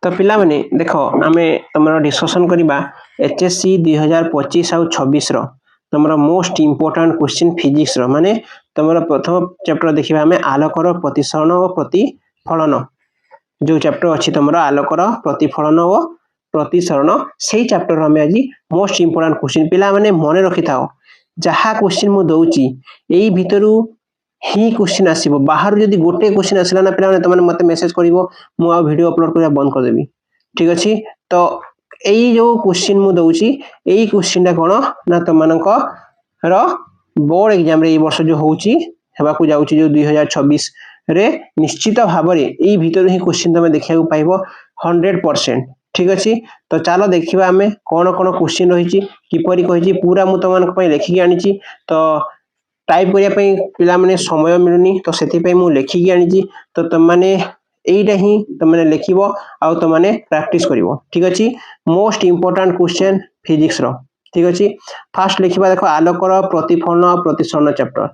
तो पिला माने देखो आमे तमरो डिस्कशन करिबा एचएससी 2025 आउ 26 रो तमरो मोस्ट इंपोर्टेंट क्वेश्चन फिजिक्स रो माने तमरो प्रथम चैप्टर देखिबा हमें आलोकर प्रतिसरण और प्रतिफलन जो चैप्टर अछि तमरो आलोकर प्रतिफलन और प्रतिसरण सेही चैप्टर हमें आज मोस्ट इंपोर्टेंट क्वेश्चन पिला माने मने रखि थाओ जहा क्वेश्चन मु दउची एई भितरु ही क्वेश्चन आसीबो बाहर जदी गोटे क्वेश्चन आसला ना पिला माने तमने मते मेसेज करिवो मु आ वीडियो अपलोड करिया बंद कर देबी ठीक अछि तो एई जो क्वेश्चन मु दउची एई क्वेश्चन ता कोन ना तमनक रो बोर्ड एग्जाम रे ए वर्ष जो होउची हेबा को जाउची जो 2026 रे निश्चित भाबरे एई भितर ही क्वेश्चन तमे देखिया को पाइबो 100% ठीक अछि तो चलो देखिबा हमें कोन कोन क्वेश्चन रहिची किपरि कहिची पूरा मु तमनक पय लेखि आनिची तो टाइप करिया पय पिला माने समय मिलुनी तो सेति पय मु लेखि आनिची तो तम माने एइटा ही तमने लेखिबो आउ तमने प्रैक्टिस करिवो ठीक अछि मोस्ट इंपोर्टेंट क्वेश्चन फिजिक्स रो ठीक अछि फर्स्ट लिखिबा देखो आलोकर प्रतिफलन और प्रतिसरण चैप्टर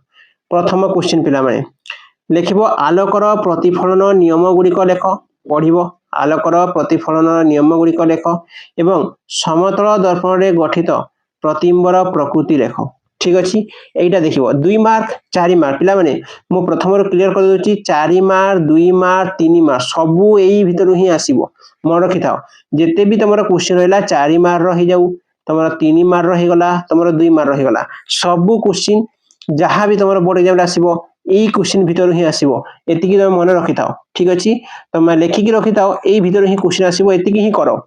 प्रथम क्वेश्चन पिला माने लिखिबो आलोकर प्रतिफलन नियम गुडी को लेखो पढिबो आलोकर प्रतिफलन नियम गुडी को लेखो एवं समतल दर्पण रे गठित प्रतिबिंबर प्रकृति लेखो ठीक अछि एइटा देखिबो 2 मार्क 4 मार्क पिला माने मु प्रथम रो क्लियर कर दोची 4 मार्क 2 मार्क 3 मार्क सबु एई भितर ही आसीबो मन रखि थाओ जेते भी तमरो क्वेश्चन रहला 4 मार्क रो ही जाऊ तमरो 3 मार्क रो ही गला तमरो 2 मार्क रो ही गला सबु क्वेश्चन जहां भी तमरो बोर्ड एग्जाम रे आसीबो एई क्वेश्चन भितर ही आसीबो एतिकी तम मन रखि थाओ ठीक अछि तम लेखि कि रखि थाओ एई भितर ही क्वेश्चन आसीबो एतिकी ही करो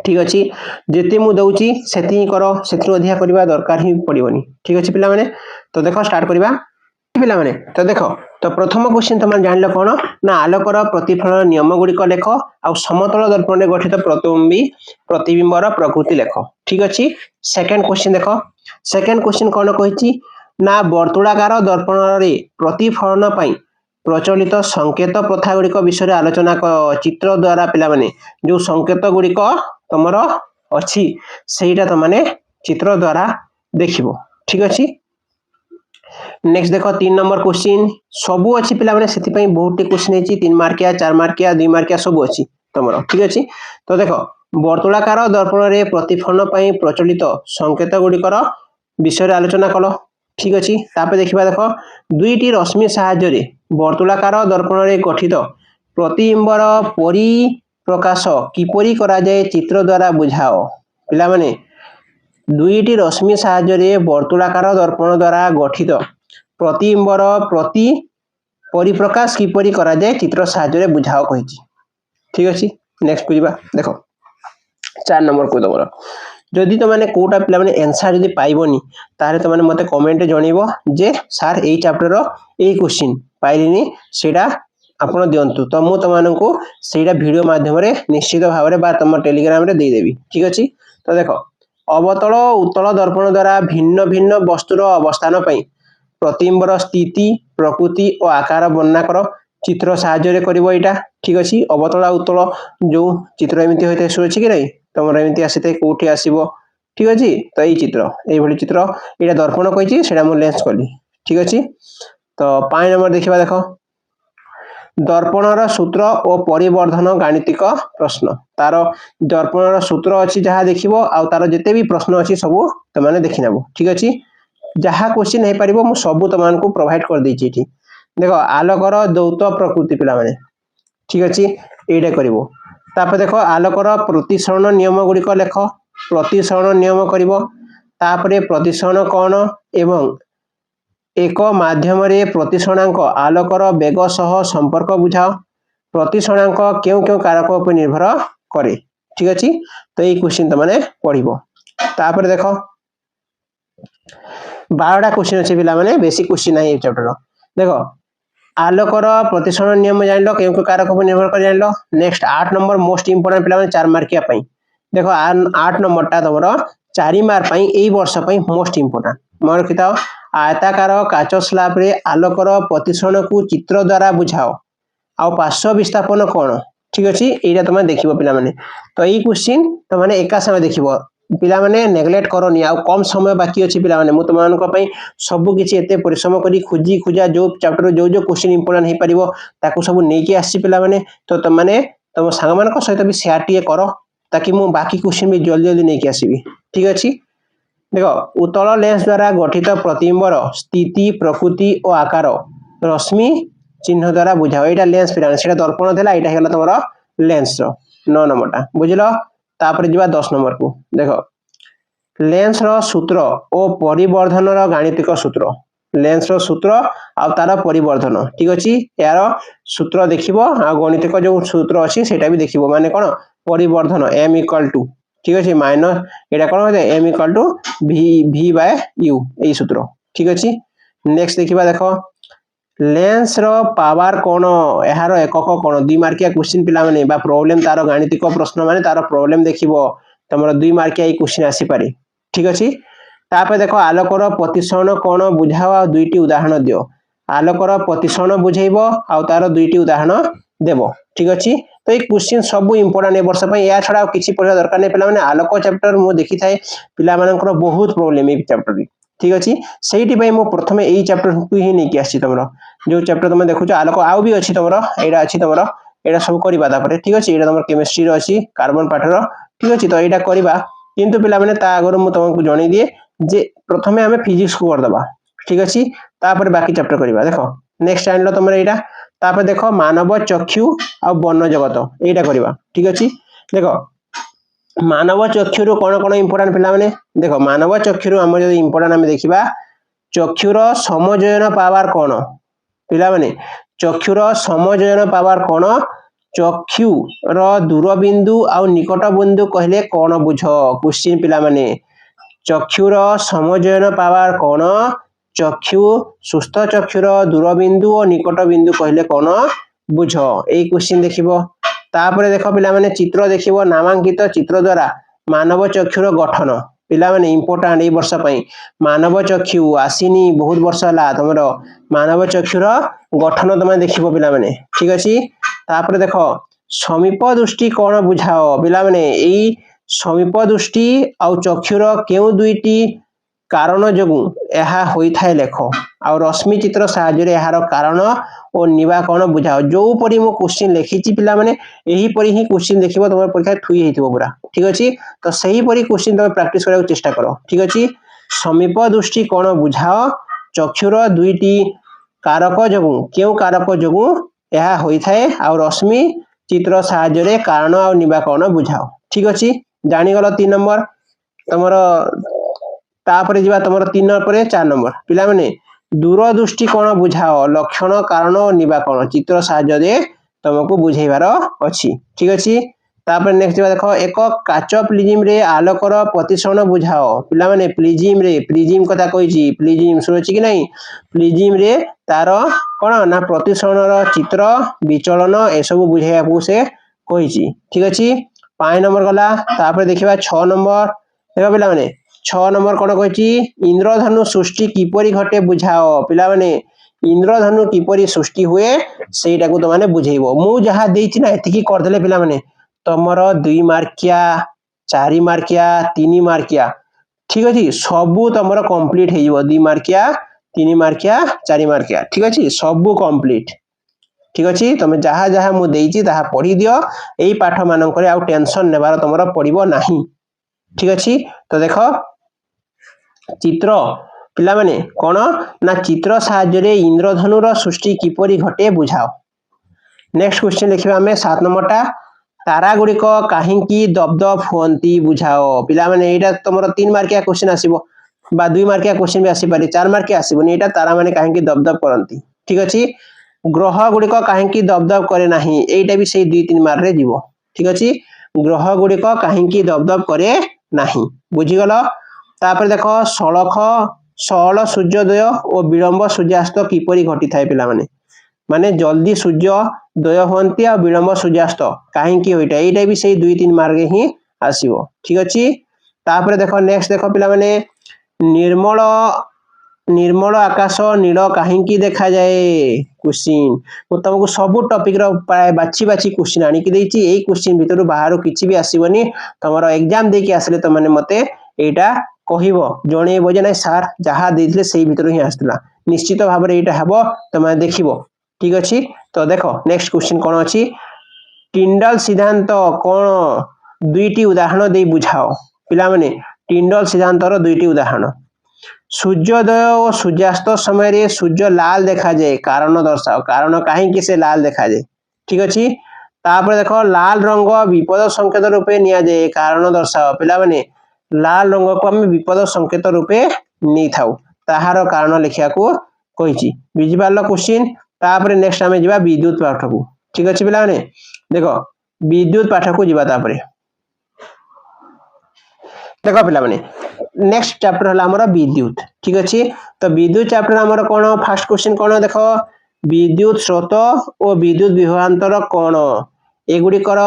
ठीक अछि जेते मु दउची सेति ही करो सेथरो अधिया करबा दरकार ही पडिबोनी ठीक अछि पिला माने तो देखो स्टार्ट करबा पिला माने तो देखो तो प्रथम क्वेश्चन तम जानलो कोन ना आलोकर प्रतिफलन नियम गुडी को लेखो आ समतल दर्पण रे गठित प्रतिबिंबर प्रकृति लेखो ठीक अछि सेकंड क्वेश्चन देखो सेकंड क्वेश्चन कोन कहिची ना वर्तुलाकार दर्पण रे प्रतिफलन पई प्रचलित संकेत प्रथा गुडी को विषय आलोचना चित्र द्वारा पिला माने जो संकेत गुडी को तमरो अछि सेहीटा त माने चित्र द्वारा देखिबो ठीक अछि नेक्स्ट देखो 3 नंबर क्वेश्चन सबु अछि पिला माने सेति पई बहुत क्वेश्चन अछि 3 मार्किया 4 मार्किया 2 मार्किया सबु अछि तमरो ठीक अछि तो देखो वर्तुलाकार दर्पण रे प्रतिफलन पई प्रचलित संकेत गुडी कर विषय आलोचना कलो ठीक अछि तापे देखिबा देखो दुईटी रश्मि सहाय्य रे वर्तुलाकार दर्पण रे गठित प्रतिबिंबर परि प्रकाश किपरि करा जाय चित्र द्वारा बुझाओ पिला माने दुईटी रश्मि सहाय्य रे वर्तुलाकार दर्पण द्वारा गठित प्रतिबिंबर प्रति परिप्रकाश किपरि करा जाय चित्र सहाय्य रे बुझाओ कहिची ठीक अछि नेक्स्ट बुझिबा देखो 4 नंबर को दबरा जदि त माने कोटा पिला माने आंसर जदि पाइबोनी तारे त माने मते कमेंट जणीबो जे सर एई चैप्टर रो एई क्वेश्चन पाइलिनी सेडा आपण दियंतु त मु तमानंको सेडा वीडियो माध्यम रे निश्चित भाव रे बा तम टेलीग्राम रे दे देबी ठीक अछि तो देखो अवतल उत्तल दर्पण द्वारा भिन्न भिन्न वस्तुर अवस्थान पई प्रतिबिंबर स्थिति प्रकृति और आकार वर्णना कर चित्र सहाय्य रे करबो एटा ठीक अछि अवतल उत्तल जो चित्र एमिति होइते सो अछि कि नै तमर एमिति आसीते कोठी आसीबो ठीक अछि त एई चित्र एई भली चित्र एटा दर्पण कहिची सेडा मु लेंस करली ठीक अछि तो 5 नंबर देखिबा देखो दर्पणर सूत्र और परिवर्धन गाणितिक प्रश्न तार दर्पणर सूत्र अछि जहा देखिबो आ तार जते भी प्रश्न अछि सब त माने देखि नेबो ठीक अछि जहा क्वेश्चन हे परिबो मु सब त मान को प्रोवाइड कर देछि ठीक देखो आलोकर द्वैत प्रकृति पिला माने ठीक अछि एटा करिवो तापर देखो आलोकर प्रतिसरण नियम गुडी को लेखो प्रतिसरण नियम करिवो तापरे प्रतिसरण कोन एवं एक माध्यम रे प्रतिसरणांक आलोकर वेग सह संपर्क बुझाओ प्रतिसरणांक केउ केउ कारक उपर निर्भर करे ठीक अछि तो এই क्वेश्चन त माने पढिबो तापर देखो 12टा क्वेश्चन अछि पिला माने बेसिक क्वेश्चन है ए चैप्टर देखो आलोकर प्रतिसरण नियम जानलो केउ केउ कारक उपर निर्भर करे जानलो नेक्स्ट 8 नंबर मोस्ट इंपोर्टेंट पिला माने 4 मार्किया पई देखो 8 नंबर ता तमरो 4 मार्क पई एई वर्ष पई मोस्ट इंपोर्टेंट मन रखिताओ आयताकार काच स्लैब रे आलोकर प्रतिसरण को चित्र द्वारा बुझाओ आ पार्श्व विस्थापन कोन ठीक अछि एटा तमे देखिबो पिला माने तो एई क्वेश्चन त माने एका समय देखिबो पिला माने नेग्लेक्ट करनी आ कम समय बाकी अछि पिला माने मु तमान को पई सब किछि एते परिश्रम करी खुजी खुजा जो चैप्टर जो जो क्वेश्चन इंपोर्टेंट हे परिबो ताको सब नै के आसी पिला माने तो त माने तुम सांग मान सहित भी सेयार टे कर ताकि मु बाकी क्वेश्चन भी जल्दी जल्दी नहीं आसबि ठीक अच्छे देखो उत्तल लेंस द्वारा गठित प्रतिबिंबर स्थिति प्रकृति और आकार रश्मि चिन्ह द्वारा बुझाओ यहाँ लेंस पिरामिड से दर्पण था यहाँ है तुम लेंस 9 नंबरटा बुझल तापर जा 10 नंबर को देख लेंस रो सूत्र और परिवर्धन गाणितिक सूत्र लेंस रो सूत्र आ तार परिवर्धन ठीक अच्छे यार सूत्र देखिबो आ गणितिक जो सूत्र अच्छी सेटा भी देखिबो माने कौन परिवर्धन m इक्वल टू ठीक अच्छे माइनस यहाँ कौन m equal to v by u यही सूत्र ठीक अच्छे नेक्स्ट देखिबा देखो लेंस रो पावर कौन यार एकक कौन 2 मार्किया क्वेश्चन पिला माने बा प्रॉब्लम तार गाणितिक प्रश्न माने तार प्रॉब्लम देखिबो तुमरो 2 मार्किया ये क्वेश्चन आसी पारे ठीक अच्छे तापर देखो आलोकर प्रतिसरण कौन बुझाओ आ 2टी उदाहरण दियो आलोकर प्रतिसरण बुझेइबो आ तार 2टी उदाहरण देबो ठीक अच्छे तो ये क्वेश्चन सब इंपोर्टेंट ए वर्ष पई या छडा किछि पढा दरकार नै पिला माने आलोक चैप्टर मु देखि थाए पिला मानकर बहुत प्रॉब्लम ए चैप्टर ठीक अच्छे सेठी पई मु प्रथमे एई चैप्टर को ही नै कि आछि तमरो जो चैप्टर तुम देखु आलोक आउ भी अच्छी तुम यहाँ अच्छी तुम यहाँ सब करवा ठीक अच्छे यहाँ तुम केमिस्ट्री अच्छी कार्बन पाठर ठीक अच्छे तो यहाँ करवा किंतु पिला माने ता आगर मु तुमको जणै दिए जे प्रथमे आमे फिजिक्स को करदबा ठीक अच्छे तापर बाकी चैप्टर करवा देखो नेक्स्ट आनलो तुम यहाँ तापर देखो मानव चक्षु आ वन जगत यहाँ करवा ठीक अच्छे देखो मानव चक्षुर कौन कौन इंपोर्टेंट पिला माने देखो मानव चक्षुर आम जो इंपोर्टेंट आम देखा चक्षुर समजयन पावर कौन पिला माने चक्षुर समजयन पावर कौन चक्षु दूरबिंदु आ निकट बिंदु कहले कौन बुझ क्वेश्चन पिला माने चक्षुर समजयन पावर कौन चक्षु सुस्थ चक्षुर दूरबिंदु और निकट बिंदु कहले कौन बुझ यही क्वेश्चन देखिबो तापर देख पिला माने चित्र देखिबो नामांकित चित्र द्वारा मानव चक्षुर गठन पिला माने इंपोर्टेंट ए वर्ष पई मानव चक्षु आसीनी बहुत वर्ष हला तुमरो मानव चक्षुर गठन तुम देखिबो पिला माने ठीक अछि तापर देखो समीप दृष्टि कौन बुझाओ पिला माने एई समीप दृष्टि आ चक्षुर केउ दुईटी कारण जगु यहा होई थाए लेख आ रश्मि चित्र साहाय्य यार कारण और निवाकरण बुझाओ जो परी मो क्वेश्चन लिखी पिला माने एही परी ही क्वेश्चन देखिबो तुम परीक्षा थुई हेतिबो पूरा ठीक अछि तो सही परी क्वेश्चन तुम प्रैक्टिस करने चेष्टा करो ठीक अछि समीप दृष्टि कौन बुझाओ चक्षुर दुईटी कारक जगु केउ कारक जगु यहा होई थाए आ रश्मि चित्र साहाय्य कारण और निवाकरण बुझाओ ठीक अछि जानि गलो 3 नंबर तमरो तापर जीवा तुम 3 नंबर 4 नंबर पिला माने दूरदृष्टि कौन बुझाओ लक्षण कारण और निवाकरण चित्र साहाय्य तुमको बुझेबार अच्छी ठीक अच्छे तापर नेक्स्ट देखो एक काच प्रिज्म रे आलोकर प्रतिसरण बुझाओ पिला माने प्रिज्म कथा कहिछि प्रिज्म सुनछि कि नहीं प्रिज्म रे तार कोन ना प्रतिसरण चित्र विचलन ए सब बुझेया से कहिछि ठीक अछि 5 नंबर गला तापर देखिबा 6 नंबर देखो पिला माने 6 नंबर कौन कहिछि इंद्रधनु सृष्टि किपरि घटे बुझाओ पिला माने इंद्रधनु किपरि सृष्टि हुए सेटा को तो माने बुझेइबो मु जहा देछि ना एतिकी कर देले पिला माने तमरो 2 मार्किया 4 मार्किया 3 मार्किया ठीक अछि सबु तमरो कंप्लीट हे जिवो 2 मार्किया 3 मार्किया 4 मार्किया ठीक अछि सबु कंप्लीट ठीक अछि तमे जहा जहा मु देछि ताहा पढी दियो एई पाठ मानन करे आ टेंशन नेबार तमरो पडिबो नाही ठीक अछि तो देखो चित्र पिला माने कोन ना चित्र साहाय्य रे इंद्रधनुर सृष्टि किपरि घटे बुझाओ नेक्स्ट क्वेश्चन देखिबा हमें 7 नंबरटा तारा गुड़िक काहींकी दबदब होंती बुझाओ पिला माने एटा तमरो 3 मार्किया क्वेश्चन आसीबो बा 2 मार्किया क्वेश्चन भी आसी पारे 4 मार्किया आसीबो एटा तारा माने काहींकी दबदब करंती ठीक अछि ग्रह गुड़िक काहींकी दबदब करे नाही एटा भी सेही 2-3 मार्क रे जीवो ठीक अछि ग्रह गुड़िक काहींकी दबदब करे नाही बुझी गलो तापर देखो षोल सूर्योदय और विलंब सूर्यास्त किपरि घटी थाए पिला माने जल्दी सूर्योदय होंती आ विलंब सूर्यास्त काहींकी होइटा एटा भी सेही 2-3 मार्क ही आसीबो ठीक अछि तापर देखो नेक्स्ट देखो पिला माने निर्मल आकाश नील काहींकी देखा जाए क्वेश्चन मु तुमको सब टॉपिक रो प्राय बाची बाची क्वेश्चन आनी कि देछि एई क्वेश्चन भीतर बाहर किछि भी आसीबनी तमरो एग्जाम देकी आसले त माने मते एटा कहिबो जणेबो जे नै सर जहा देथिले सेही भीतर ही आस्तला निश्चित भाबरे एटा हबो तमे देखिबो ठीक अछि तो देखो नेक्स्ट क्वेश्चन कोन अछि टिंडल सिद्धांत कौन दुईटी उदाहरण दे बुझाओ पिला माने टिंडल सिद्धांतर दुईटी उदाहरण सूर्योदय और सूर्यास्त समय रे सूर्य लाल देखा जाए कारण दर्शाओ कारण कहीं से लाल देखा जाए ठीक अच्छे तापर देख लाल रंग विपद संकेत रूपे निया जाए कारण दर्शाओ पिला माने लाल रंग को आम विपद संकेत रूपे नहीं थाउ ताहार कारण लिखा को कही बुझिपार क्वेश्चन तापर नेक्स्ट आम जा विद्युत पाठ को ठीक अच्छे पिला माने देख विद्युत पाठ को जीवा तापर देख पिला माने नेक्स्ट चैप्टर हला हमर विद्युत ठीक अच्छे तो विद्युत चैप्टर हमर कोन फर्स्ट क्वेश्चन कोन देख विद्युत स्रोत और विद्युत विभवांतर कोन एगुड़िकर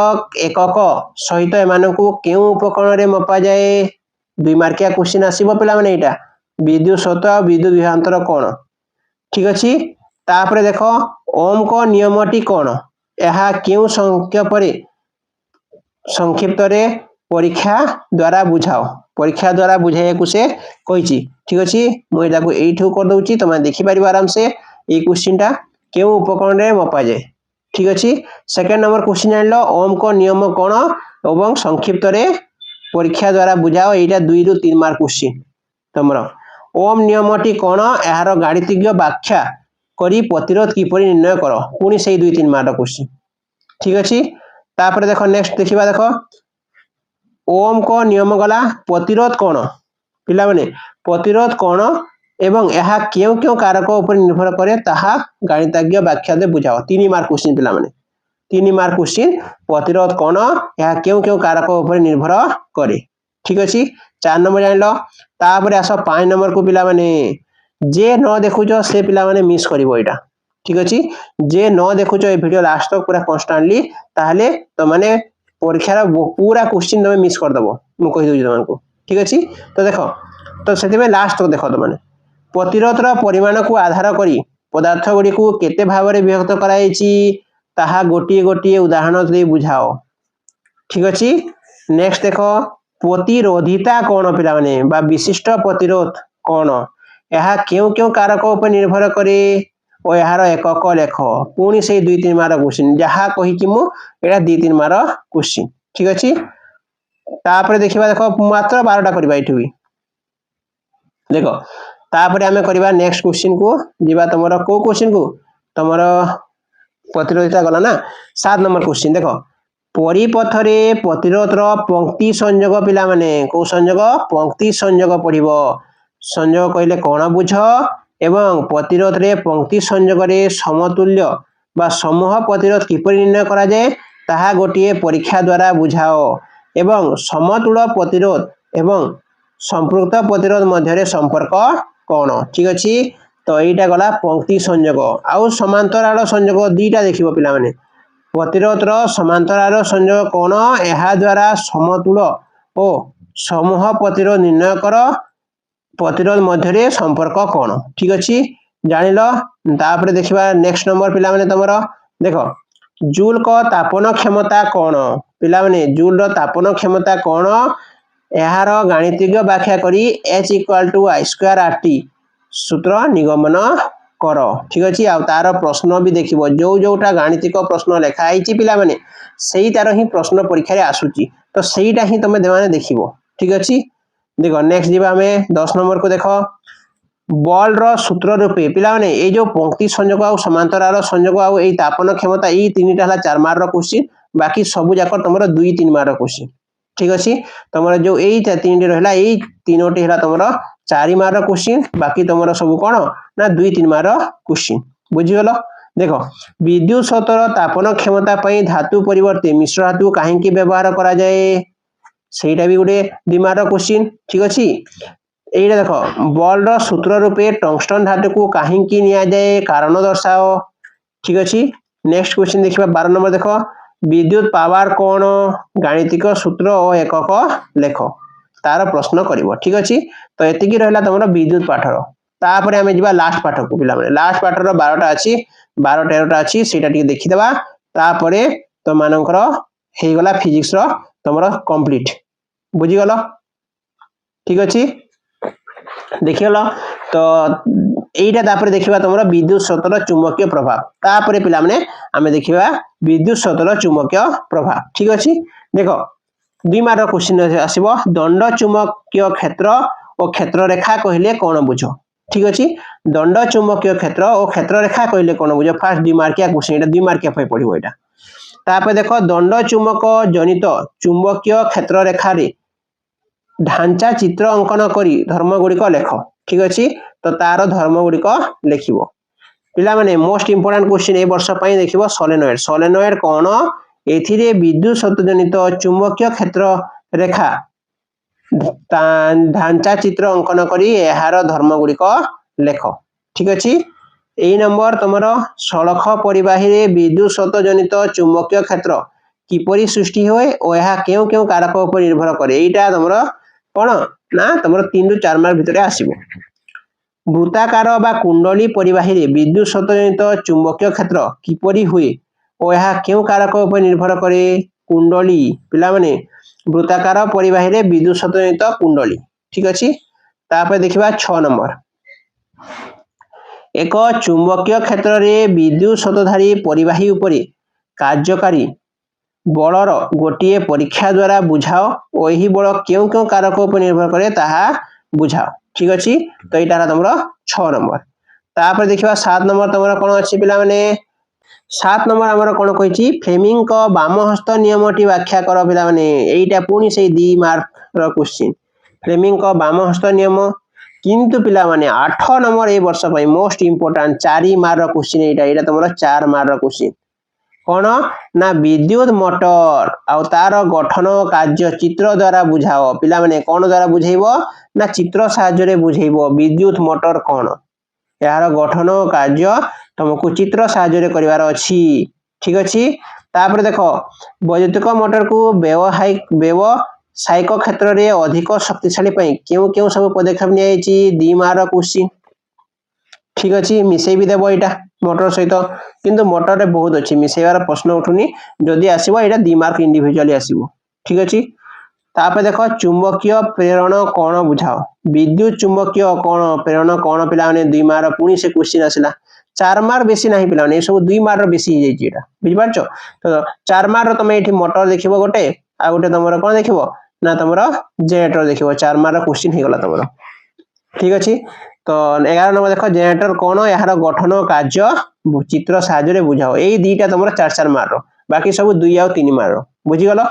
एकक सहित एमानकु केउ उपकरण रे मपा जाए 2 मार्किया क्वेश्चन आसीबो पिला माने एटा विद्युत स्रोत और विद्युत विभवांतर कोन ठीक अच्छे तापर देख ओम को नियमटी कोन एहा केउ संख्या परे संक्षिप्त रे परीक्षा द्वारा बुझाओ परीक्षा द्वारा बुझाइया को से कही ठीक अच्छे मुझे यू कर दूसरी तुम देखिपर आराम से ये क्वेश्चन टा क्यों उपकरण रे मपा जाए ठीक अच्छे सेकेंड नंबर क्वेश्चन जान लो ओम को नियम कौन और संक्षिप्त रे परीक्षा द्वारा बुझाओ यहाँ 2 ରୁ 3 मार्क क्वेश्चन तुम ओम नियमटी कौन यार गाणितिज्ञ व्याख्या करी प्रतिरोध किपरि निर्णय कर पुणी से 2-3 मार्क क्वेश्चन ठीक अच्छे तापर देख नेक्स्ट देखा देख ओम को नियम गला प्रतिरोध कौन पिला माने प्रतिरोध कौन एवं यह क्यों क्यों कारक ऊपर निर्भर करे ताहा गणितज्ञ व्याख्या दे बुझाओ 3 मार्क क्वेश्चन पिला माने 3 मार्क क्वेश्चन प्रतिरोध कौन यह क्यों क्यों कारक ऊपर निर्भर करे ठीक अच्छे 4 नंबर जान लो तापर आस 5 नंबर को पिला माने जे न देखुच से पिला माने मिस करिवो एटा ठीक अच्छे जे न देखुच ए वीडियो लास्ट तक पूरा कांस्टेंटली ताहले तो माने परीक्षार पूरा क्वेश्चन तुम मिस कर दबो मु कहि दोजी तुमको ठीक अच्छे तो देख तो से लास्ट तक देख तुम प्रतिरोधर परिमाण को आधार करी पदार्थ गुड़ी को केते भाव में विभक्त कराई ताहा गोटे गोटे उदाहरण दे बुझाओ ठीक अच्छे नेक्स्ट देख प्रतिरोधिता कौन पिला माने बा विशिष्ट प्रतिरोध कौन यह क्यों क्यों कारक उपर निर्भर करे और यार एकक लेख पुणी से 2-3 मार्क क्वेश्चन जहाँ कही मुझे 2-3 मार्क क्वेश्चन ठीक अच्छे तापर देखा देख मात्र 12टा करवा ये भी देख तापर आम करवा नेक्स्ट क्वेश्चन को जीवा तुम को क्वेश्चन को तुम प्रतिरोधिता गला ना 7 नंबर क्वेश्चन देख परिपथ रे प्रतिरोधर पंक्ति संयोग पिला माने को संयोग पंक्ति संयोग पढ़िबो संयोग कहले कौन बुझ एवं प्रतिरोध रे पंक्ति संयोग रे समतुल्य बा समूह प्रतिरोध किपरि निर्णय करा जाए ताहा गोटे परीक्षा द्वारा बुझाओ एवं समतुल प्रतिरोध एवं संपृक्त प्रतिरोध मध्य संपर्क कौन ठीक अच्छे तो यहीटा गला पंक्ति संयोग आउ समांतराल संयोग 2टा देखिबो पिला माने प्रतिरोधर समांतराल संयोग कौन एहा द्वारा समतुल और समूह प्रतिरोध निर्णय कर प्रतिरोध मध्य संपर्क कौन ठीक अच्छे जान तापर देखा नेक्स्ट नंबर पिला माने तुम देख जूल को तापन क्षमता कौन पिला माने जूल तापन क्षमता कौन यार गाणितिज्ञ व्याख्या करी H = I² RT सूत्र निगमन कर ठीक अच्छे आ तार प्रश्न भी देखिबो जो जोटा गाणितिक प्रश्न लिखाई पिला माने सही तार ही प्रश्न परीक्षा रे आसुची तो सहीटा ही तुम माने देखिबो ठीक अच्छे देख नेक्स्ट जीवा हमें 10 नंबर को देख बॉल रो सूत्र रूपे पिला माने ए जो पंक्ति संयोग आ समांतराल संयोग आ ए तापन क्षमता ए 3टा हला 4 मार्क रो क्वेश्चन बाकी सब जाक तुमरो 2-3 मार्क क्वेश्चन ठीक अच्छे तुम जो यही 3टी रहा यही 3टी है तुम 4 मार्क क्वेश्चन बाकी तुम सब कौन ना 2-3 मार्क क्वेश्चन बुझीगल देख विद्युत स्रोतर तापन क्षमता धातु परिवर्ते मिश्र धातु कहीं व्यवहार करा जाए सेटा भी गोटे 2 मार्क क्वेश्चन ठीक अच्छे यही देख बॉल रो सूत्र रूपे टंगस्टन धातु को कहीं निया जाए कारण दर्शाओ ठीक अच्छे नेक्स्ट क्वेश्चन देखा 12 नंबर देख विद्युत पावर कौन गाणितिक सूत्र और एकक लेख तार प्रश्न करिवो ठीक अच्छे तो एतिकी रहला तुम विद्युत पाठर तापर आम जा लास्ट पाठ को पिला लास्ट पाठर 12टा अच्छी 12-13टा अच्छी से देखीदे तापर तुम मानकर हो गला फिजिक्स तुम कंप्लीट बुझीगल ठीक अच्छे देखिगल तो এইটা তাପରେ দেখিবা তোমরা বিদ্युत স্ରୋତର চুম্বকীয় প্রভাব তাପରେ পিলা মানে আমি দেখিবা বিদ্युत স্ରୋতର চুম্বকীয় প্রভাব ঠিক আছে দেখো 2 মার্ক क्वेश्चन আসিব দণ্ড চুম্বকীয় ক্ষেত্র ও ক্ষেত্ররেখা কহিলে কোন বুঝো ঠিক আছে দণ্ড চুম্বকীয় ক্ষেত্র ও ক্ষেত্ররেখা কহিলে কোন বুঝো ফার্স্ট 2 মার্কিয়া क्वेश्चन এটা 2 মার্কিয়া পাই পড়িব এটা তারপরে দেখো দণ্ড চুম্বক জনিত চুম্বকীয় ক্ষেত্ররেখা রে ढांचा चित्र अंकन करी धर्म गुड़िक लेख ठीक अच्छे तो तार धर्म गुड़िक लिखिब पिला माने मोस्ट इंपोर्टेंट क्वेश्चन ए वर्ष पई देखिबो सोलेनॉइड सोलेनॉइड कोन एथिरे विद्युत स्रोत जनित चुंबकीय क्षेत्र रेखा ढांचा चित्र अंकन करी एहार धर्म गुड़िक लेख ठीक अच्छे ए नंबर तुमर सड़क परिवाही रे विद्युत स्रोत जनित चुंबकीय क्षेत्र किपरि सृष्टि होए और यह केउ केउ कारक पर निर्भर करे एटा तुमर कोन ना तुमर 3 रु 4 मार्क भितरे आसीबो वृत्ताकार बा कुंडली परिवाही रे विद्युत स्रोत जनित चुंबकीय क्षेत्र किपरि हुए और यह केउ कारक पर निर्भर करे कुंडली पिला माने वृत्ताकार परिवाही रे विद्युत स्रोत जनित कुंडली ठीक अछि तापर देखिबा 6 नंबर एक चुंबकीय क्षेत्र रे विद्युत स्रोतधारी परिवाही उपरे कार्यकारी बलर गोटे परीक्षा द्वारा बुझाओ और यही बल क्यों क्यों कारक पर निर्भर करे ताहा बुझाओ ठीक अछि तो एटा तुमर 6 नंबर तापर देखिबा 7 नंबर तुमर कोन अछि पिला माने 7 नंबर हमर कोन कहिछि फ्लेमिंग को वामहस्त नियमटी व्याख्या कर पिला माने एटा पुनी से 2 मार्क रो क्वेश्चन फ्लेमिंग को वामहस्त नियम किंतु पिला माने 8 नंबर ए वर्ष पई मोस्ट इंपोर्टेंट 4 मार्क रो क्वेश्चन एटा तुमर 4 मार्क रो क्वेश्चन कोन ना विद्युत मोटर आ तार गठन कार्य चित्र द्वारा बुझाओ पिला माने कोन द्वारा बुझाइबो ना चित्र सहाय्य रे बुझाइबो विद्युत मोटर कोन यार गठन कार्य तुमको चित्र सहाय्य रे करिवार अछि ठीक अछि तापर देखो वैद्युतिक मोटर को व्यवसायिक क्षेत्र रे अधिक शक्तिशाली पई केउ केउ सब पदक्षेप नि आइछि 2 मार्क क्वेश्चन ठीक अच्छे मिसई भी देव यहाँ मोटर सहित किंतु मोटर रे बहुत अच्छी मिसेबार प्रश्न उठुनी जदि आसीबो एटा 2 मार्क इंडिविजुअली आसीबो ठीक अछि तापर देखो चुंबकीय प्रेरण कोण बुझाओ विद्युत चुंबकीय कोण प्रेरण कोण पिला माने 2 मार्क पुनी से क्वेश्चन आसिला 4 मार्क बेसी नाही पिला माने सब 2 मार्क बेसी हो जाई एटा बुझ पारछो तो 4 मार्क तुम एठी मोटर देखिबो गोटे आ गोटे तमरो कोन देखिबो ना तमरो जनरेटर देखिबो 4 मार्क क्वेश्चन हे गला तमरो ठीक अछि तो 11 नंबर देखो जनरेटर कोन यार गठन कार्य चित्र सहाय्य रे बुझाओ एई दीटा तुमर 4 मार्क बाकी सब 2 आ 3 मार्क बुझी गलो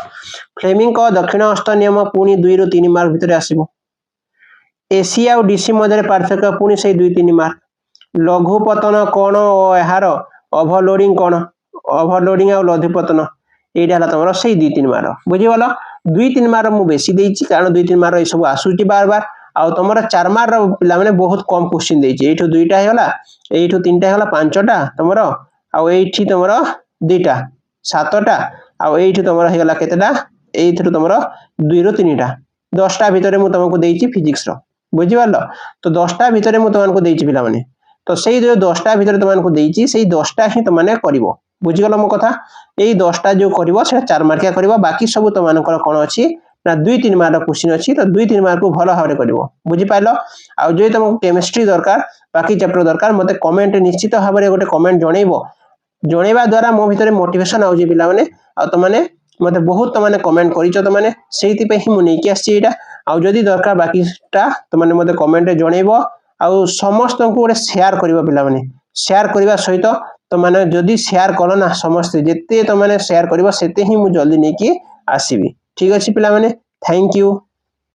फ्लेमिंग को दक्षिण हस्त नियम पुनी 2 रु 3 मार्क भितर आसीबो एसी आ डीसी मध्य पार्थक्य पुनी से 2 3 मार्क लघु पतन कोन ओ यार ओवरलोडिंग कोन ओवरलोडिंग आ लघु पतन एटा हला तुमर से 2 3 मार्क बुझी गलो 2 3 मार्क मु बेसी देइची कारण 2 3 मार्क ए सब आसुची बार बार आ तुमर 4 मार्क पिला माने बहुत कम क्वेश्चन देइची एठो 2टा हेला एठो 3टा हेला 5टा तुमर आ एठी तुमर 2टा 7टा आ एठी तुमर हेला केतेटा एथरो तुमर 2 रु 3टा 10टा भितरे मु तुमको देइची फिजिक्स रो बुझी पारलो तो 10टा भितरे मु तुमको देइची पिला माने तो सेई जो 10टा भितरे तुमको देइची सेई 10टा ही तुम माने करिवो बुझी गलो मो कथा एई 10टा जो करिवो से 4 मार्किया करिवो बाकी सब तुमनकर कोन अछि ना 2 3 मार्क क्वेश्चन अछि तो 2 3 मार्क को भलो हावरे करिवो बुझी पाइलो आ जे तुमको केमिस्ट्री दरकार बाकी चैप्टर दरकार मते कमेंट निश्चित हावरे गोटे कमेंट जणैबो जणैबा द्वारा मो भितरे मोटिवेशन आउ जे पिला माने आ त माने मते बहुत त माने कमेंट करिचो त माने सेहिति पे ही मु नै कि आछि एटा आ जदी दरकार बाकीटा त माने मते कमेंट जणैबो आ समस्त को गोटे शेयर करिवो पिला माने शेयर करिवा सहित त माने जदी शेयर कलो ना समस्त जेते त माने शेयर करिवो सेते ही मु जल्दी नै कि आसीबी ठीक अछि पिला माने थैंक यू।